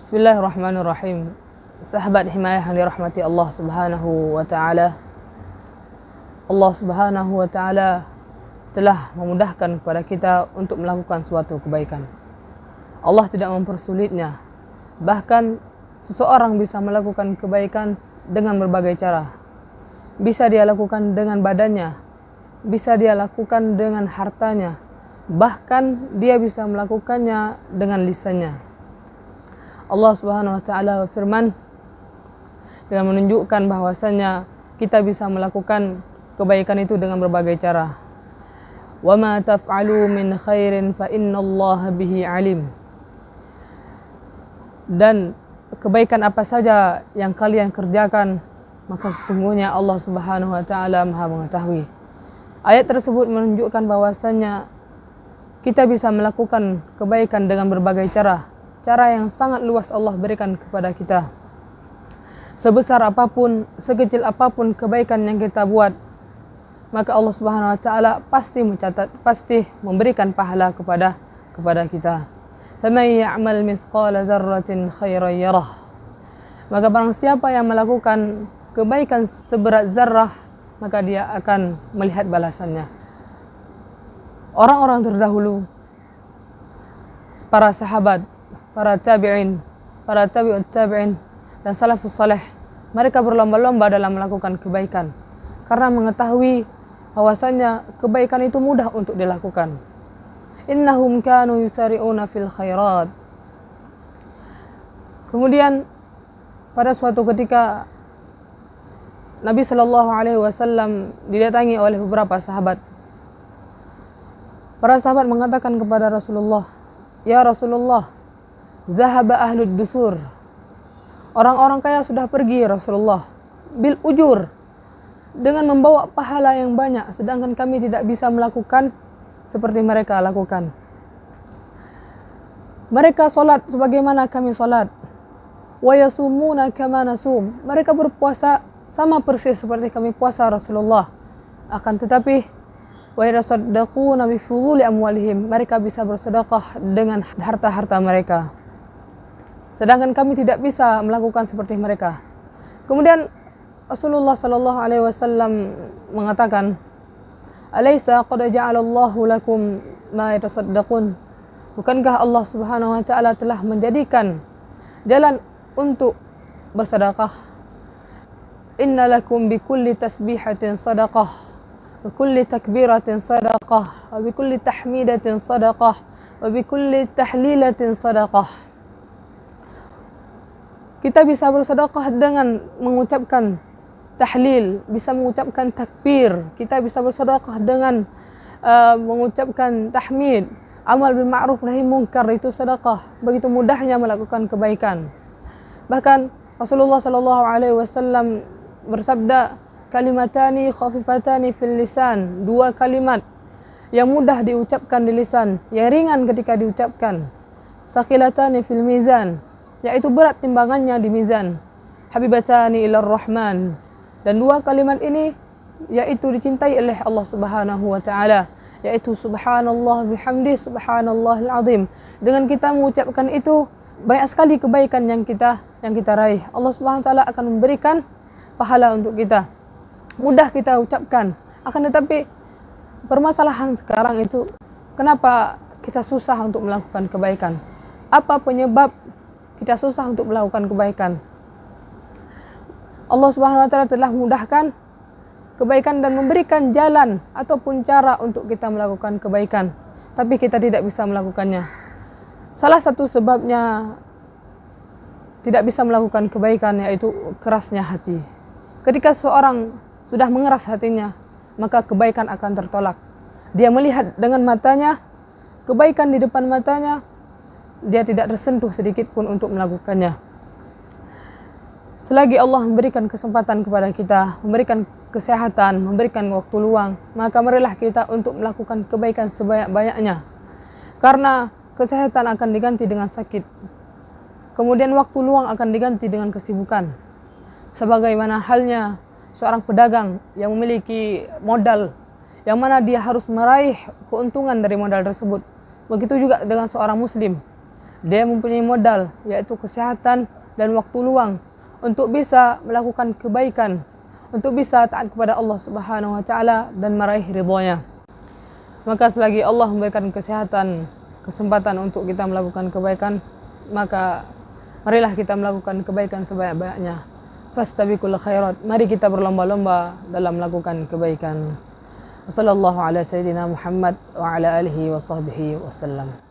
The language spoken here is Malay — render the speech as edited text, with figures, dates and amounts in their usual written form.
Bismillahirrahmanirrahim. Sahabat himayah yang dirahmati Allah Subhanahu wa taala. Allah Subhanahu wa taala telah memudahkan kepada kita untuk melakukan suatu kebaikan. Allah tidak mempersulitnya. Bahkan seseorang bisa melakukan kebaikan dengan berbagai cara. Bisa dia lakukan dengan badannya, bisa dia lakukan dengan hartanya, bahkan dia bisa melakukannya dengan lisannya. Allah Subhanahu wa taala berfirman dengan menunjukkan bahwasanya kita bisa melakukan kebaikan itu dengan berbagai cara. Wa ma taf'alu min khairin fa innallaha bihi alim. Dan kebaikan apa saja yang kalian kerjakan, maka sesungguhnya Allah Subhanahu wa taala Maha mengetahui. Ayat tersebut menunjukkan bahwasanya kita bisa melakukan kebaikan dengan berbagai cara. Cara yang sangat luas Allah berikan kepada kita. Sebesar apapun, sekecil apapun kebaikan yang kita buat, maka Allah Subhanahu wa taala pasti mencatat, pasti memberikan pahala kepada kita. Faman ya'mal mithqala dzarratin khairan yarah. Maka barang siapa yang melakukan kebaikan seberat zarrah, maka dia akan melihat balasannya. Orang-orang terdahulu, para sahabat, para tabi'in, para tabi'ut tabi'in, dan salafus saleh, mereka berlomba-lomba dalam melakukan kebaikan karena mengetahui bahwasanya kebaikan itu mudah untuk dilakukan. Innahum kanu yusari'una fil khairat. Kemudian pada suatu ketika Nabi sallallahu alaihi wasallam didatangi oleh beberapa sahabat. Para sahabat mengatakan kepada Rasulullah, "Ya Rasulullah, zahaba ahlud dusur." Orang-orang kaya sudah pergi Rasulullah, bil ujur, dengan membawa pahala yang banyak, sedangkan kami tidak bisa melakukan seperti mereka lakukan. Mereka solat sebagaimana kami solat, wa yasumuna kama nasum. Mereka berpuasa sama persis seperti kami puasa Rasulullah. Akan tetapi wa yatasaddaquna bi fuduli amwalihim. Mereka bisa bersedekah dengan harta-harta mereka, sedangkan kami tidak bisa melakukan seperti mereka. Kemudian Rasulullah sallallahu alaihi wasallam mengatakan, "Alaysa qad ja'alallahu lakum ma yatasaddaqun?" Bukankah Allah Subhanahu wa taala telah menjadikan jalan untuk bersedekah? "Inna lakum bi kulli tasbihatin sadaqah, wa kulli takbiratin sadaqah, wa bi kulli tahmidatin sadaqah, wa bi kulli tahlilatin sadaqah." Kita bisa bersedekah dengan mengucapkan tahlil, bisa mengucapkan takbir. Kita bisa bersedekah dengan mengucapkan tahmid. Amal bil ma'ruf nahi munkar itu sedekah. Begitu mudahnya melakukan kebaikan. Bahkan Rasulullah sallallahu alaihi wasallam bersabda, "Kalimatani khafifatani fil lisan." Dua kalimat yang mudah diucapkan di lisan, yang ringan ketika diucapkan. Saqilatani fil mizan, yaitu berat timbangannya di mizan. Habibatani ilar rahman. Dan dua kalimat ini yaitu dicintai oleh Allah Subhanahu wa taala, yaitu subhanallah bihamdi subhanallahil azim. Dengan kita mengucapkan itu, banyak sekali kebaikan yang kita raih. Allah Subhanahu wa taala akan memberikan pahala untuk kita. Mudah kita ucapkan. Akan tetapi permasalahan sekarang itu, kenapa kita susah untuk melakukan kebaikan? Apa penyebab kita susah untuk melakukan kebaikan? Allah Subhanahu wa taala telah memudahkan kebaikan dan memberikan jalan ataupun cara untuk kita melakukan kebaikan, tapi kita tidak bisa melakukannya. Salah satu sebabnya tidak bisa melakukan kebaikan yaitu kerasnya hati. Ketika seorang sudah mengeras hatinya, maka kebaikan akan tertolak. Dia melihat dengan matanya kebaikan di depan matanya, dia tidak tersentuh sedikit pun untuk melakukannya. Selagi Allah memberikan kesempatan kepada kita, memberikan kesehatan, memberikan waktu luang, maka marilah kita untuk melakukan kebaikan sebanyak-banyaknya. Karena kesehatan akan diganti dengan sakit. Kemudian waktu luang akan diganti dengan kesibukan. Sebagaimana halnya seorang pedagang yang memiliki modal, yang mana dia harus meraih keuntungan dari modal tersebut. Begitu juga dengan seorang muslim. dia mempunyai modal, yaitu kesehatan dan waktu luang untuk bisa melakukan kebaikan, untuk bisa taat kepada Allah Subhanahu wa taala dan meraih ridhonya. Maka selagi Allah memberikan kesehatan, kesempatan untuk kita melakukan kebaikan, maka marilah kita melakukan kebaikan sebanyak-banyaknya. Fastabiqul khairat, mari kita berlomba-lomba dalam melakukan kebaikan. Wassallallahu ala sayyidina Muhammad wa ala alihi wa sahbihi wasallam.